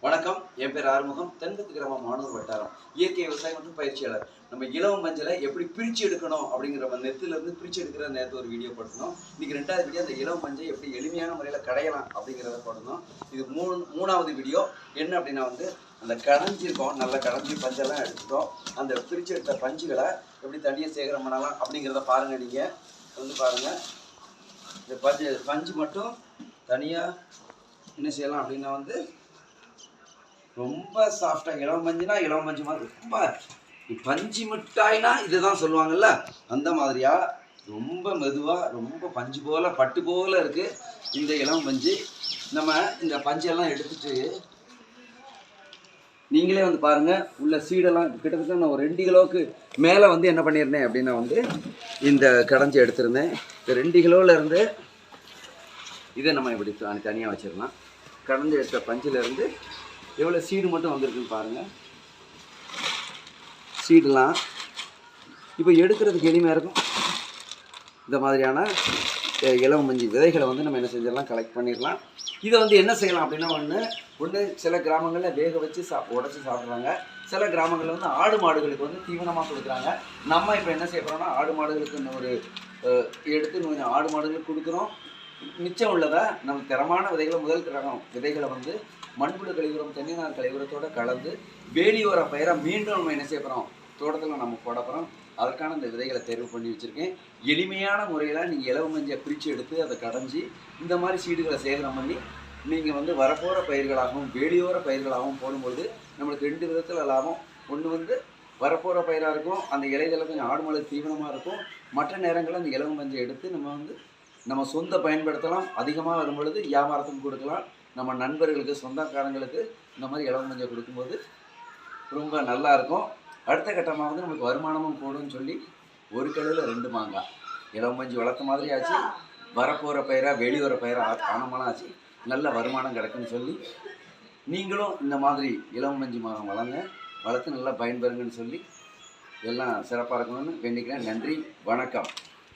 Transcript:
வணக்கம். என் பேர் ஆறுமுகம். தென்பத்து கிராமம் மானூர் வட்டாரம். இயற்கை விவசாயம் மற்றும் பயிற்சியாளர். நம்ம இலவம் மஞ்சளை எப்படி பிரித்து எடுக்கணும் அப்படிங்கிற நெத்திலிருந்து பிரித்து எடுக்கிற நேரத்து ஒரு வீடியோ போட்டணும். இன்னைக்கு 2வது வீடியோ அந்த இலவம் மஞ்சள் எப்படி எளிமையான முறையில் கடையலாம் அப்படிங்கிறத போடணும். இது 3வது வீடியோ. என்ன அப்படின்னா அந்த கடைஞ்சிருக்கோம், நல்லா கடைஞ்சி பஞ்செல்லாம் எடுத்துட்டோம். அந்த பிரித்து எடுத்த பஞ்சுகளை எப்படி தனியாக சேகரம் பண்ணலாம் அப்படிங்கிறத பாருங்கள். நீங்கள் பாருங்கள். இந்த பஞ்சு மட்டும் தனியாக என்ன செய்யலாம் அப்படின்னா ரொம்ப சாஃப்டாக இளம் மஞ்சு மாதிரி ரொம்ப பஞ்சு மிட்டாய்னா இதுதான் சொல்லுவாங்கல்ல, அந்த மாதிரியா ரொம்ப மெதுவாக ரொம்ப பஞ்சு போல் பட்டு போல் இருக்குது இந்த இளம் பஞ்சு. நம்ம இந்த பஞ்செல்லாம் எடுத்துட்டு நீங்களே பாருங்கள். உள்ள சீடெல்லாம் கிட்டத்தட்ட நான் ஒரு 2 கிலோவுக்கு மேலே என்ன பண்ணியிருந்தேன் அப்படின்னா இந்த கடைஞ்சி எடுத்திருந்தேன். இந்த 2 கிலோவிலேருந்து இதை நம்ம இப்படி தனியாக வச்சிடலாம். கடைஞ்சி எடுத்த பஞ்சிலேருந்து எவ்வளோ சீடு மட்டும் வந்திருக்குன்னு பாருங்கள். சீடெலாம் இப்போ எடுக்கிறதுக்கு எளிமையாக இருக்கும். இந்த மாதிரியான இளம் மஞ்சி விதைகளை நம்ம என்ன செஞ்சிடலாம், கலெக்ட் பண்ணிடலாம். இதை என்ன செய்யலாம் அப்படின்னா ஒன்று சில கிராமங்களில் வேக வச்சு உடச்சி சாப்பிட்றாங்க. சில கிராமங்களில் ஆடு மாடுகளுக்கு தீவனமாக கொடுக்குறாங்க. நம்ம இப்போ என்ன செய்ய போகிறோம்னா ஆடு மாடுகளுக்கு ஒரு எடுத்து கொஞ்சம் ஆடு மாடுகளுக்கு கொடுக்குறோம். மிச்சம் உள்ளதை நம்ம தரமான விதைகளை முதல் கிரகம் விதைகளை மண்புழு கழிவுரம் தென்னினார் கழிவுரத்தோடு கலந்து வேலியோர பயிராக மீண்டும் நம்ம என்ன செய்ய போகிறோம், தோட்டத்தில் நம்ம போட போகிறோம். அதற்கான இந்த விதைகளை தேர்வு பண்ணி வச்சுருக்கேன். எளிமையான முறையில் நீங்கள் இலவ மஞ்சள் பிரித்து எடுத்து அதை கடைஞ்சி இந்த மாதிரி சீடுகளை சேகரம் பண்ணி நீங்கள் வரப்போகிற பயிர்களாகவும் வேலியோர பயிர்களாகவும் போடும்பொழுது நம்மளுக்கு 2 விதத்தில் லாபம். ஒன்று வரப்போகிற பயிராக இருக்கும், அந்த இலைகளில் கொஞ்சம் ஆடு மாடு தீவனமாக இருக்கும். மற்ற நேரங்களில் அந்த இலவ மஞ்சள் எடுத்து நம்ம சொந்த பயன்படுத்தலாம். அதிகமாக வரும்பொழுது வியாபாரத்துக்கு கொடுக்கலாம். நம்ம நண்பர்களுக்கு சொந்தக்காரங்களுக்கு இந்த மாதிரி இலவ மஞ்சள் கொடுக்கும்போது ரொம்ப நல்லாயிருக்கும். அடுத்த கட்டமாக நமக்கு வருமானமும் கூடும்னு சொல்லி ஒரு கல்லில் 2 மாங்காய் இலவ மஞ்சள் வளர்த்த மாதிரி ஆச்சு. வரப்போகிற பயிராக வெளிவர பயிராக ஆனமெல்லாம் ஆச்சு. நல்ல வருமானம் கிடைக்குன்னு சொல்லி நீங்களும் இந்த மாதிரி இலவ மஞ்சள் மரம் வளர்த்து நல்லா பயன்பெறுங்கன்னு சொல்லி எல்லாம் சிறப்பாக இருக்கணும்னு வேண்டிக்கிறேன். நன்றி, வணக்கம்.